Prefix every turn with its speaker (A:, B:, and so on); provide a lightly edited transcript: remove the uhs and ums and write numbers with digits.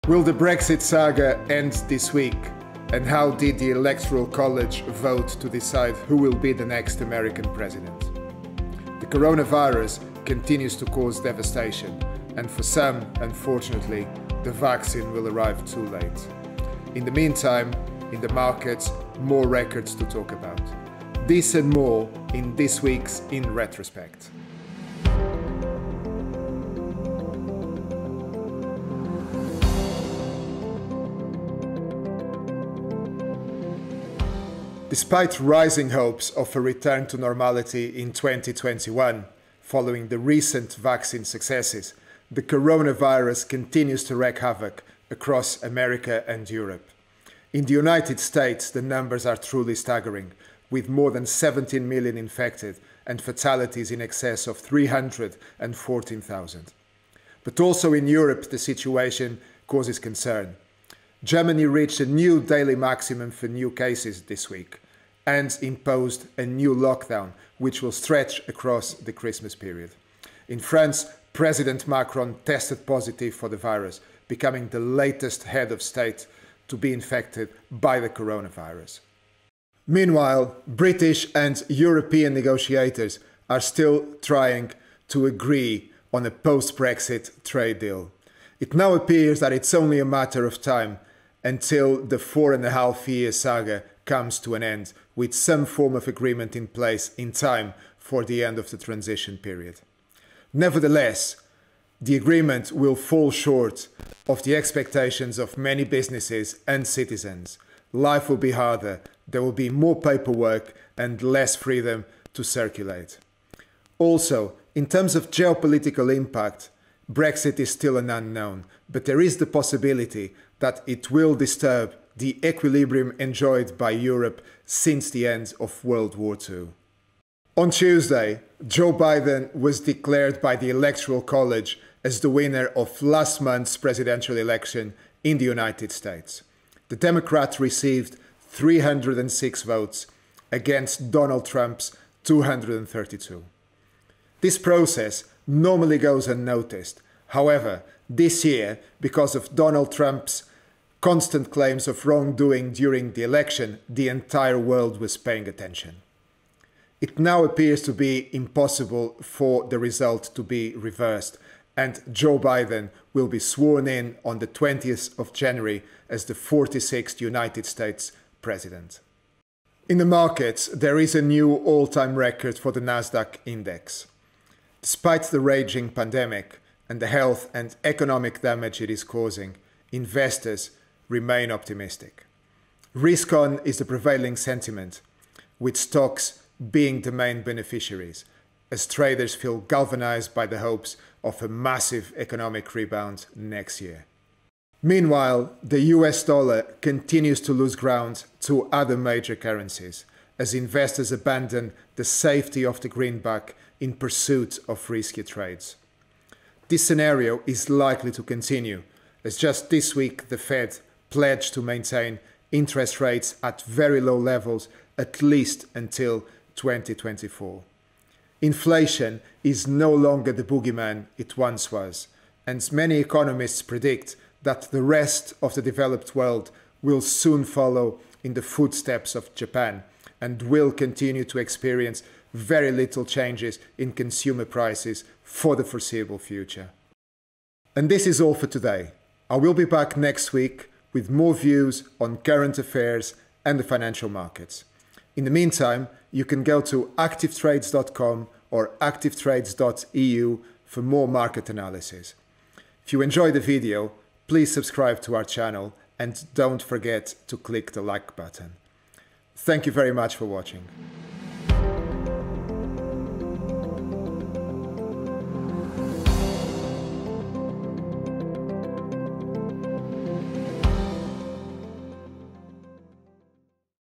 A: Will the Brexit saga end this week? And how did the Electoral College vote to decide who will be the next American president? The coronavirus continues to cause devastation, and for some, unfortunately, the vaccine will arrive too late. In the meantime, in the markets, more records to talk about. This and more in this week's In Retrospect. Despite rising hopes of a return to normality in 2021, following the recent vaccine successes, the coronavirus continues to wreak havoc across America and Europe. In the United States, the numbers are truly staggering, with more than 17 million infected and fatalities in excess of 314,000. But also in Europe, the situation causes concern. Germany reached a new daily maximum for new cases this week and imposed a new lockdown, which will stretch across the Christmas period. In France, President Macron tested positive for the virus, becoming the latest head of state to be infected by the coronavirus. Meanwhile, British and European negotiators are still trying to agree on a post-Brexit trade deal. It now appears that it's only a matter of time until the 4.5-year saga comes to an end, with some form of agreement in place in time for the end of the transition period. Nevertheless, the agreement will fall short of the expectations of many businesses and citizens. Life will be harder, there will be more paperwork and less freedom to circulate. Also, in terms of geopolitical impact, Brexit is still an unknown, but there is the possibility that it will disturb the equilibrium enjoyed by Europe since the end of World War II. On Tuesday, Joe Biden was declared by the Electoral College as the winner of last month's presidential election in the United States. The Democrat received 306 votes against Donald Trump's 232. This process normally goes unnoticed. However, this year, because of Donald Trump's constant claims of wrongdoing during the election, the entire world was paying attention. It now appears to be impossible for the result to be reversed, and Joe Biden will be sworn in on the 20th of January as the 46th United States president. In the markets, there is a new all-time record for the Nasdaq index. Despite the raging pandemic and the health and economic damage it is causing, investors remain optimistic. Risk-on is the prevailing sentiment, with stocks being the main beneficiaries, as traders feel galvanized by the hopes of a massive economic rebound next year. Meanwhile, the US dollar continues to lose ground to other major currencies, as investors abandon the safety of the greenback in pursuit of riskier trades. This scenario is likely to continue, as just this week the Fed pledged to maintain interest rates at very low levels at least until 2024. Inflation is no longer the boogeyman it once was, and many economists predict that the rest of the developed world will soon follow in the footsteps of Japan and will continue to experience very little changes in consumer prices for the foreseeable future. And this is all for today. I will be back next week with more views on current affairs and the financial markets. In the meantime, you can go to activetrades.com or activetrades.eu for more market analysis. If you enjoyed the video, please subscribe to our channel and don't forget to click the like button. Thank you very much for watching.